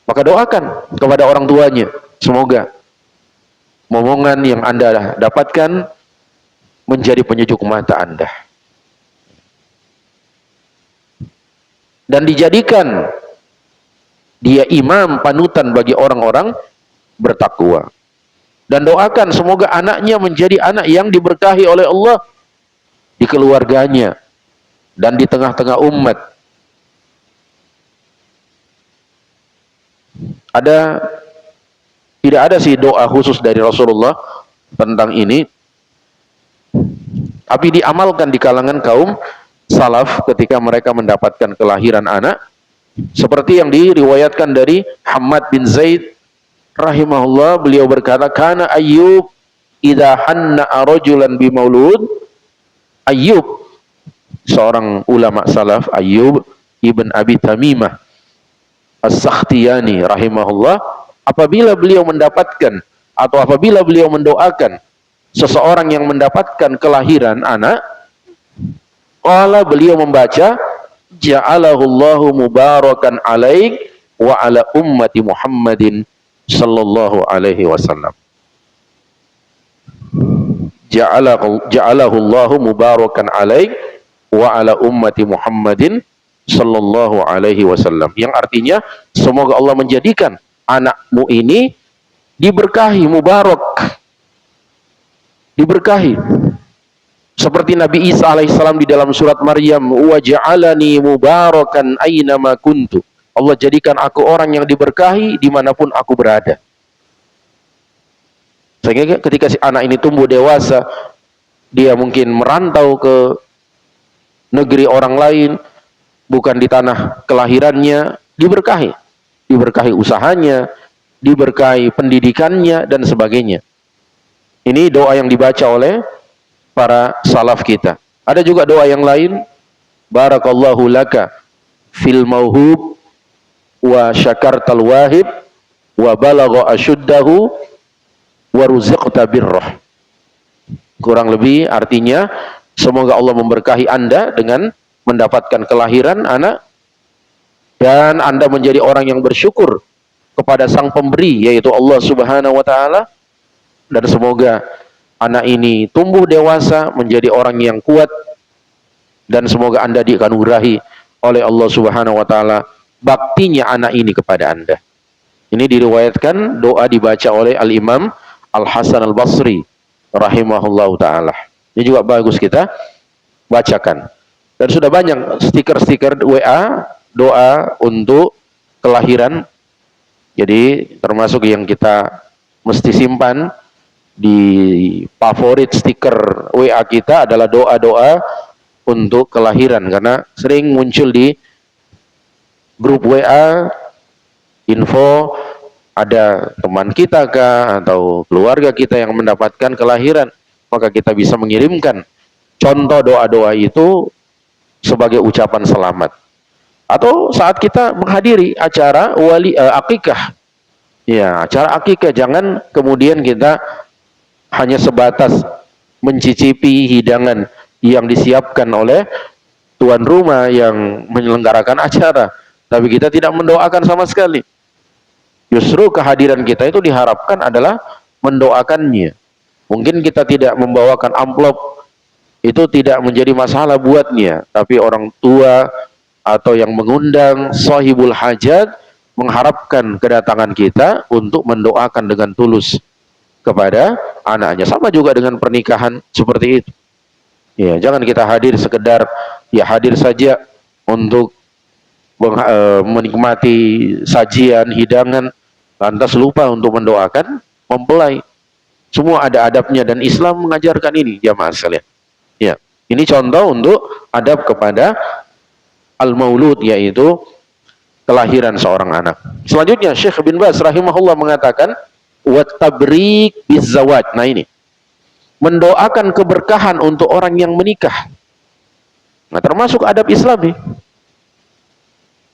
Maka doakan kepada orang tuanya, semoga momongan yang Anda dapatkan menjadi penyejuk mata Anda, dan dijadikan dia imam, panutan bagi orang-orang bertakwa. Dan doakan semoga anaknya menjadi anak yang diberkahi oleh Allah di keluarganya dan di tengah-tengah umat. Tidak ada sih doa khusus dari Rasulullah tentang ini, tapi diamalkan di kalangan kaum salaf ketika mereka mendapatkan kelahiran anak, seperti yang diriwayatkan dari Hamad bin Zaid rahimahullah, beliau berkata, kana Ayyub idza hanna rajulan bi maulud. Ayyub, seorang ulama salaf, Ayyub ibn Abi Tamimah As-Sakhtiyani rahimahullah, apabila beliau mendapatkan atau apabila beliau mendoakan seseorang yang mendapatkan kelahiran anak, qala, beliau membaca, ja'alahullahu mubarakan alaik wa ala ummati Muhammadin sallallahu alaihi wasallam. Ja'alahullahu mubarakan alaik wa ala ummati Muhammadin sallallahu alaihi wasallam, yang artinya semoga Allah menjadikan anakmu ini diberkahi, mubarak, diberkahi, seperti Nabi Isa alaihissalam di dalam surat Maryam, wa ja'alani mubarakan aynama kuntu, Allah jadikan aku orang yang diberkahi dimanapun aku berada. Sehingga ketika si anak ini tumbuh dewasa, dia mungkin merantau ke negeri orang lain, bukan di tanah kelahirannya, diberkahi. Diberkahi usahanya, diberkahi pendidikannya, dan sebagainya. Ini doa yang dibaca oleh para salaf kita. Ada juga doa yang lain, barakallahu laka fil mauhub wa syakartal wahib wa balagha asyuddahu wa ruziqta birrah. Kurang lebih artinya, semoga Allah memberkahi Anda dengan mendapatkan kelahiran anak, dan Anda menjadi orang yang bersyukur kepada sang pemberi, yaitu Allah subhanahu wa ta'ala, dan semoga anak ini tumbuh dewasa menjadi orang yang kuat, dan semoga Anda dianugerahi oleh Allah subhanahu wa ta'ala baktinya anak ini kepada Anda. Ini diriwayatkan, doa dibaca oleh Al-Imam Al-Hasan Al-Basri rahimahullahu ta'ala. Ini juga bagus kita bacakan. Dan sudah banyak stiker-stiker WA doa untuk kelahiran. Jadi termasuk yang kita mesti simpan di favorit stiker WA kita adalah doa-doa untuk kelahiran, karena sering muncul di grup WA info ada teman kita kah atau keluarga kita yang mendapatkan kelahiran, maka kita bisa mengirimkan contoh doa-doa itu sebagai ucapan selamat. Atau saat kita menghadiri acara akikah, ya, acara akikah, jangan kemudian kita hanya sebatas mencicipi hidangan yang disiapkan oleh tuan rumah yang menyelenggarakan acara, tapi kita tidak mendoakan sama sekali. Justru kehadiran kita itu diharapkan adalah mendoakannya. Mungkin kita tidak membawakan amplop, itu tidak menjadi masalah buatnya, tapi orang tua atau yang mengundang sahibul hajat mengharapkan kedatangan kita untuk mendoakan dengan tulus kepada anaknya. Sama juga dengan pernikahan seperti itu. Ya, jangan kita hadir sekedar ya hadir saja untuk menikmati sajian hidangan, lantas lupa untuk mendoakan mempelai. Semua ada adabnya dan Islam mengajarkan ini, jamaah sekalian. Ya, ini contoh untuk adab kepada al-maulud, yaitu kelahiran seorang anak. Selanjutnya Syekh bin Baz rahimahullah mengatakan wat tabrik bizawaj. Nah ini, mendoakan keberkahan untuk orang yang menikah. Nah, termasuk adab Islami.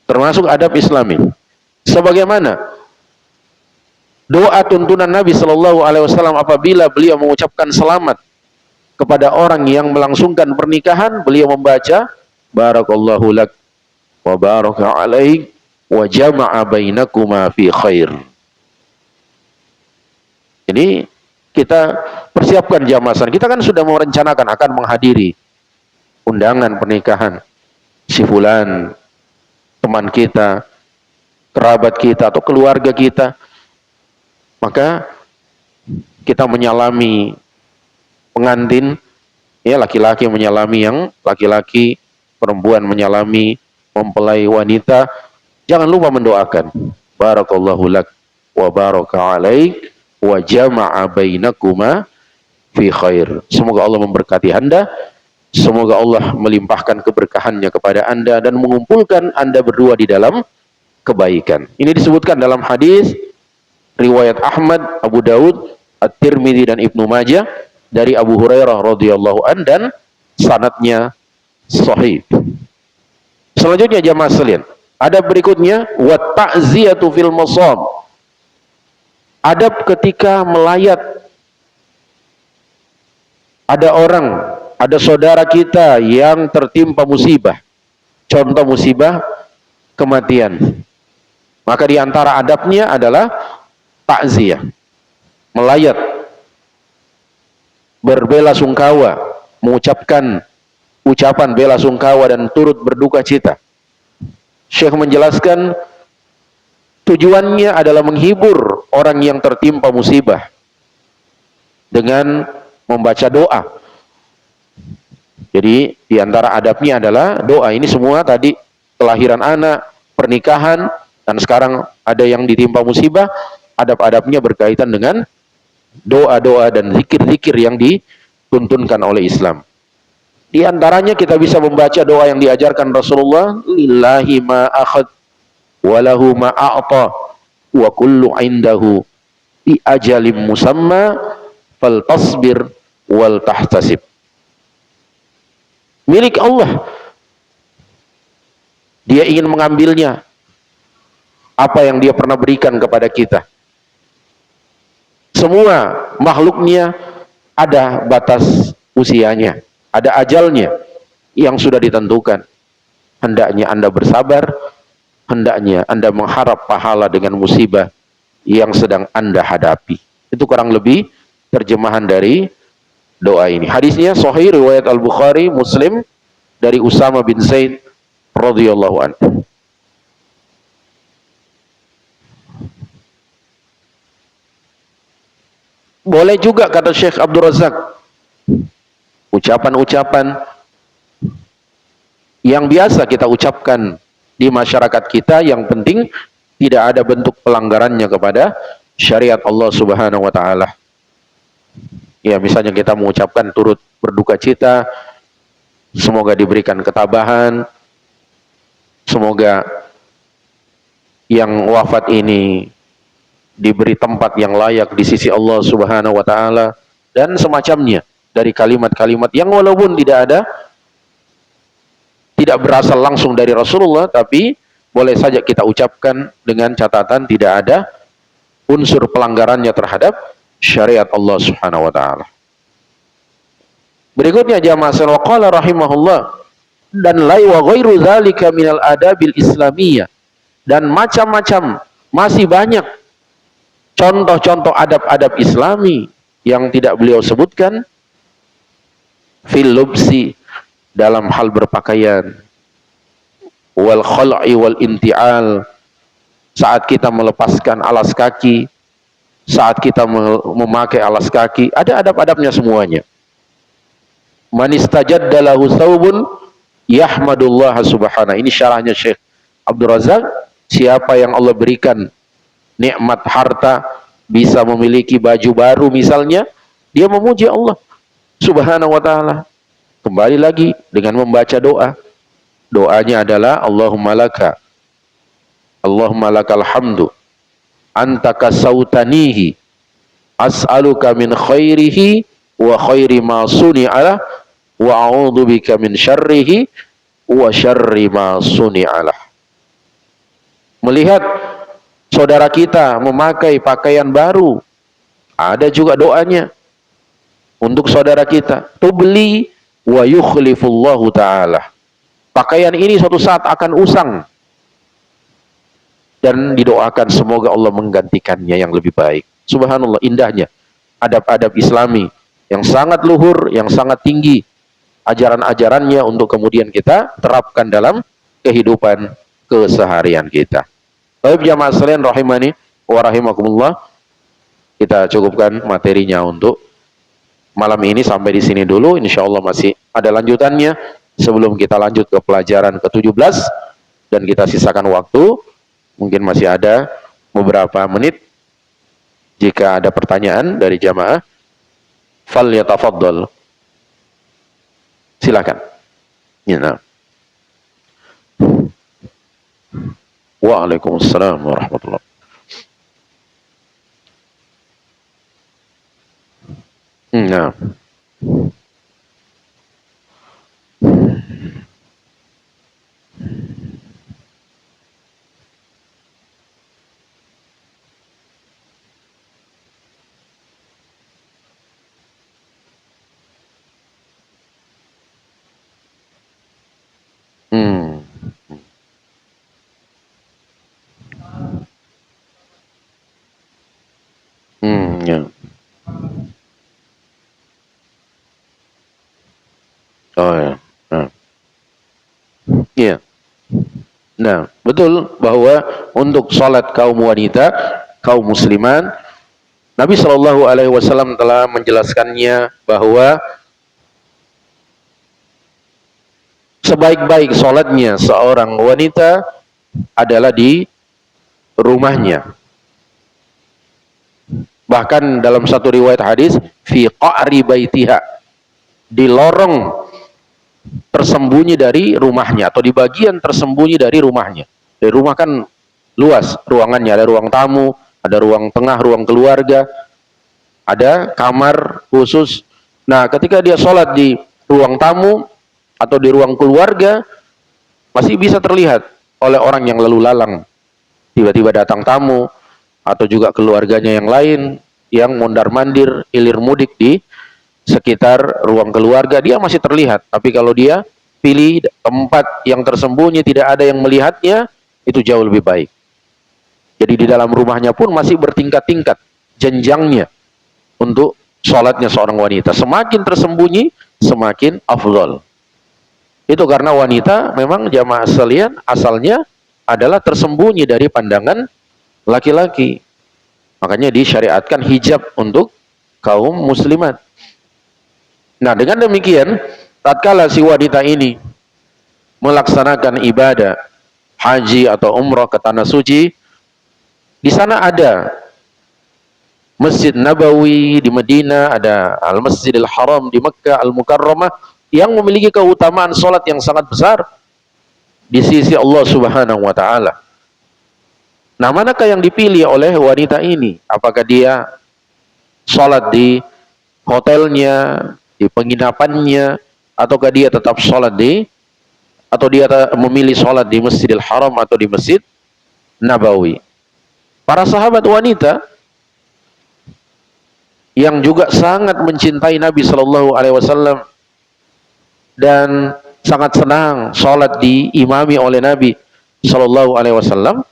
Termasuk adab Islami. Sebagaimana doa tuntunan Nabi sallallahu alaihi wasallam apabila beliau mengucapkan selamat kepada orang yang melangsungkan pernikahan, beliau membaca barakallahu lak wa baraka alaik wa jama'a bainakuma fi khair. Ini kita persiapkan jamaah. Kita kan sudah merencanakan akan menghadiri undangan pernikahan si fulan, teman kita, kerabat kita atau keluarga kita. Maka kita menyalami pengantin, ya, laki-laki menyalami yang laki-laki, perempuan menyalami mempelai wanita. Jangan lupa mendoakan barakallahu lak wa baraka alaik wa jama'a bainakuma fi khair. Semoga Allah memberkati Anda Semoga Allah melimpahkan keberkahannya kepada Anda dan mengumpulkan Anda berdua di dalam kebaikan. Ini disebutkan dalam hadis riwayat Ahmad, Abu Daud, At-Tirmidzi dan Ibnu Majah dari Abu Hurairah radhiyallahu an, dan sanadnya sahih. Selanjutnya jamaah sekalian, ada berikutnya wa ta'ziyatu fil masab. Adab ketika melayat. Ada orang, ada saudara kita yang tertimpa musibah. Contoh musibah kematian. Maka di antara adabnya adalah takziah, melayat, berbelasungkawa, mengucapkan ucapan bela sungkawa dan turut berduka cita. Syekh menjelaskan tujuannya adalah menghibur orang yang tertimpa musibah dengan membaca doa. Jadi di antara adabnya adalah doa. Ini semua tadi kelahiran anak, pernikahan, dan sekarang ada yang ditimpa musibah, adab-adabnya berkaitan dengan doa-doa dan zikir-zikir yang dituntunkan oleh Islam. Di antaranya kita bisa membaca doa yang diajarkan Rasulullah, lillahi ma akhad walahu ma a'ta wa kullu indahu bi ajalim musamma fal tasbir wal tahtasib. Milik Allah, Dia ingin mengambilnya apa yang Dia pernah berikan kepada kita. Semua makhluknya ada batas usianya, ada ajalnya yang sudah ditentukan. Hendaknya Anda bersabar, hendaknya Anda mengharap pahala dengan musibah yang sedang Anda hadapi. Itu kurang lebih terjemahan dari doa ini. Hadisnya sahih riwayat Al-Bukhari, Muslim dari Usama bin Zaid radhiyallahu anhu. Boleh juga kata Syekh Abdul Razak, ucapan-ucapan yang biasa kita ucapkan di masyarakat kita, yang penting tidak ada bentuk pelanggarannya kepada syariat Allah Subhanahu wa taala. Ya, misalnya kita mengucapkan turut berduka cita, semoga diberikan ketabahan, semoga yang wafat ini diberi tempat yang layak di sisi Allah Subhanahu wa taala, dan semacamnya dari kalimat-kalimat yang walaupun tidak berasal langsung dari Rasulullah, tapi boleh saja kita ucapkan dengan catatan tidak ada unsur pelanggarannya terhadap syariat Allah Subhanahu wa taala. Berikutnya jamaah sallallahu rahimahullah, dan lai wa ghairu dzalika minal adabil islamiyah, dan macam-macam, masih banyak contoh-contoh adab-adab islami yang tidak beliau sebutkan. Fil lubsi, dalam hal berpakaian, wal khal'i wal inti'al, saat kita melepaskan alas kaki, saat kita memakai alas kaki, ada adab-adabnya semuanya. Man istajadda lahu thawbun yahmadullah subhanahu. Ini syarahnya Syekh Abdul Razak. Siapa yang Allah berikan nikmat harta, bisa memiliki baju baru misalnya, dia memuji Allah Subhanahu wa taala. Kembali lagi dengan membaca doa. Doanya adalah Allahumma lakal hamdu anta kasautanihi as'aluka min khairihi wa khairi ma suni'ala wa a'udzubika min syarrihi wa syarri ma suni'ala. Melihat saudara kita memakai pakaian baru, ada juga doanya untuk saudara kita. Tubli wa yukhlifullahu ta'ala. Pakaian ini suatu saat akan usang, dan didoakan semoga Allah menggantikannya yang lebih baik. Subhanallah, indahnya adab-adab Islami yang sangat luhur, yang sangat tinggi ajaran-ajarannya, untuk kemudian kita terapkan dalam kehidupan keseharian kita. Baik jamaah sekalian rahimani wa rahimakumullah, kita cukupkan materinya untuk malam ini sampai di sini dulu. Insyaallah masih ada lanjutannya sebelum kita lanjut ke pelajaran ke-17, dan kita sisakan waktu, mungkin masih ada beberapa menit. Jika ada pertanyaan dari jamaah, fal yatafaddal. Silakan. Ya, nah. Waalaikumsalam warahmatullahi. Nah. Hmm. Ya. Oh ya. Nah. Iya. Nah, betul bahwa untuk sholat kaum wanita, kaum musliman, Nabi Shallallahu Alaihi Wasallam telah menjelaskannya bahwa sebaik-baik sholatnya seorang wanita adalah di rumahnya. Bahkan dalam satu riwayat hadis, fi qa'ri baitiha, di lorong tersembunyi dari rumahnya atau di bagian tersembunyi dari rumahnya. Di rumah kan luas ruangannya, ada ruang tamu, ada ruang tengah, ruang keluarga, ada kamar khusus. Nah, ketika dia sholat di ruang tamu atau di ruang keluarga, masih bisa terlihat oleh orang yang lalu lalang. Tiba-tiba datang tamu atau juga keluarganya yang lain yang mondar-mandir, ilir mudik di sekitar ruang keluarga, dia masih terlihat. Tapi kalau dia pilih tempat yang tersembunyi, tidak ada yang melihatnya, itu jauh lebih baik. Jadi di dalam rumahnya pun masih bertingkat-tingkat jenjangnya untuk sholatnya seorang wanita. Semakin tersembunyi, semakin afdol. Itu karena wanita memang jamaah sekalian asalnya adalah tersembunyi dari pandangan laki-laki. Makanya disyariatkan hijab untuk kaum muslimat. Nah, dengan demikian, tatkala si wanita ini melaksanakan ibadah haji atau umrah ke tanah suci, di sana ada Masjid Nabawi di Madinah, ada Al-Masjidil Haram di Mekkah Al-Mukarramah yang memiliki keutamaan salat yang sangat besar di sisi Allah Subhanahu wa taala. Nah, manakah yang dipilih oleh wanita ini? Apakah dia salat di hotelnya, di penginapannya, ataukah dia tetap salat di, atau dia memilih salat di Masjidil Haram atau di Masjid Nabawi? Para sahabat wanita yang juga sangat mencintai Nabi Shallallahu Alaihi Wasallam dan sangat senang salat diimami oleh Nabi Shallallahu Alaihi Wasallam,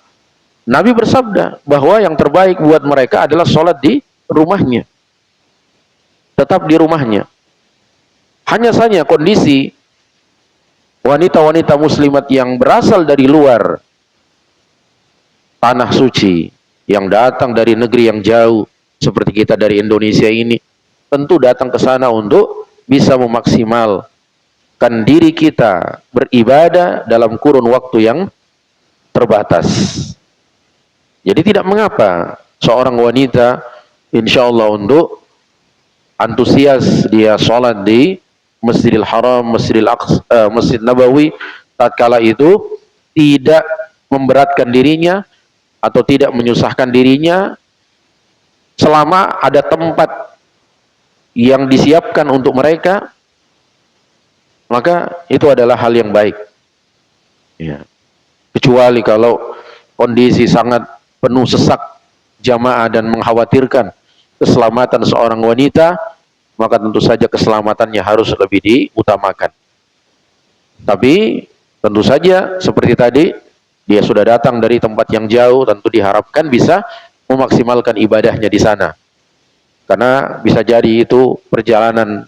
Nabi bersabda bahwa yang terbaik buat mereka adalah salat di rumahnya, tetap di rumahnya. Hanya saja kondisi wanita-wanita muslimat yang berasal dari luar tanah suci, yang datang dari negeri yang jauh seperti kita dari Indonesia ini, tentu datang ke sana untuk bisa memaksimalkan diri kita beribadah dalam kurun waktu yang terbatas. Jadi tidak mengapa seorang wanita insya Allah untuk antusias dia sholat di Masjidil Haram, Masjid Nabawi, tatkala itu tidak memberatkan dirinya atau tidak menyusahkan dirinya, selama ada tempat yang disiapkan untuk mereka, maka itu adalah hal yang baik. Ya. Kecuali kalau kondisi sangat penuh sesak jamaah dan mengkhawatirkan keselamatan seorang wanita, maka tentu saja keselamatannya harus lebih diutamakan. Tapi tentu saja seperti tadi, dia sudah datang dari tempat yang jauh, tentu diharapkan bisa memaksimalkan ibadahnya di sana. Karena bisa jadi itu perjalanan,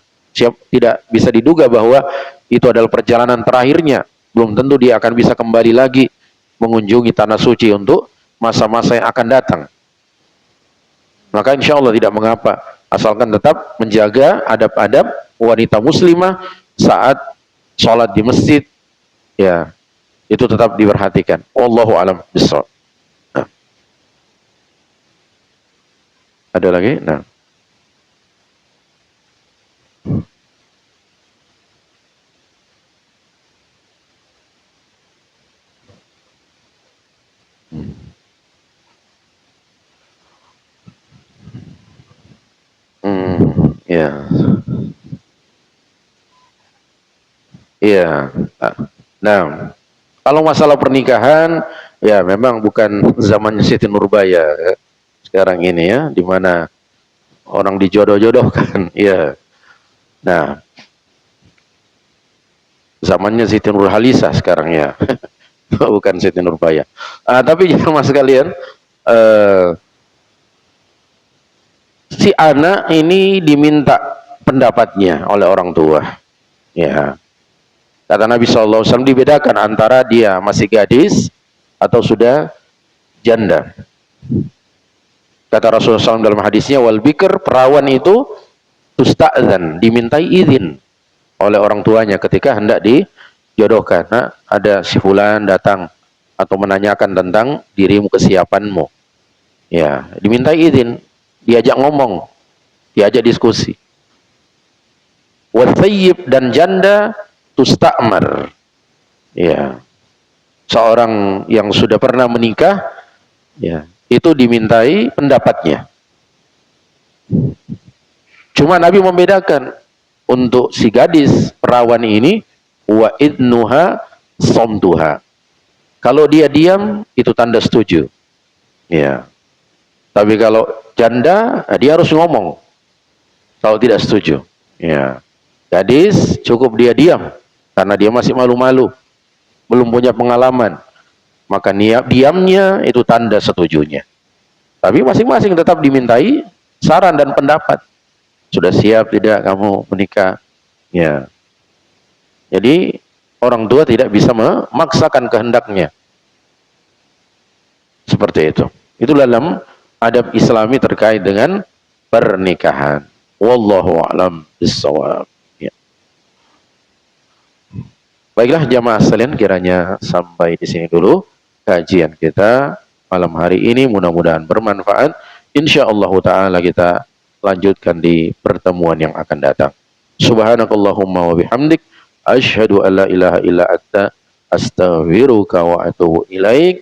tidak bisa diduga bahwa itu adalah perjalanan terakhirnya. Belum tentu dia akan bisa kembali lagi mengunjungi tanah suci untuk masa-masa yang akan datang. Maka insya Allah tidak mengapa, asalkan tetap menjaga adab-adab wanita muslimah saat sholat di masjid, ya itu tetap diperhatikan. Wallahu alam bissawab. Nah, ada lagi? Nah. Ya, iya. Nah, kalau masalah pernikahan, ya memang bukan zamannya Siti Nurbaya sekarang ini ya, di mana orang dijodoh-jodohkan. Ya. Nah, zamannya Siti Nurhalisah sekarang ya, bukan Siti Nurbaya. Tapi jemaah sekalian, eh, si anak ini diminta pendapatnya oleh orang tua. Ya, kata Nabi SAW dibedakan antara dia masih gadis atau sudah janda. Kata Rasulullah SAW dalam hadisnya, wal bikr, perawan itu tusta'zan, dimintai izin oleh orang tuanya ketika hendak dijodohkan. Nah, ada si fulan datang atau menanyakan tentang dirimu, kesiapanmu. Ya, dimintai izin, diajak ngomong, diajak diskusi. Wathayyib, dan janda tusta'mar. Ya, seorang yang sudah pernah menikah, ya, itu dimintai pendapatnya. Cuma Nabi membedakan untuk si gadis perawan ini, wa idnuha somtuha. Kalau dia diam itu tanda setuju. Ya. Tapi kalau janda, dia harus ngomong kalau tidak setuju. Ya. Gadis cukup dia diam karena dia masih malu-malu, belum punya pengalaman. Maka diamnya itu tanda setujunya. Tapi masing-masing tetap dimintai saran dan pendapat. Sudah siap tidak kamu menikah? Ya. Jadi orang tua tidak bisa memaksakan kehendaknya. Seperti itu. Itu dalam adab Islami terkait dengan pernikahan. Wallahu a'lam bishawab. Ya. Baiklah jamaah sekalian, kiranya sampai di sini dulu kajian kita malam hari ini, mudah-mudahan bermanfaat. Insyaallah taala kita lanjutkan di pertemuan yang akan datang. Subhanakallahumma wa bihamdik, asyhadu an la ilaha illa anta, astaghfiruka wa atubu ilaik.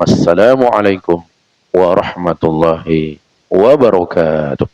Assalamu alaikum warahmatullahi wabarakatuh.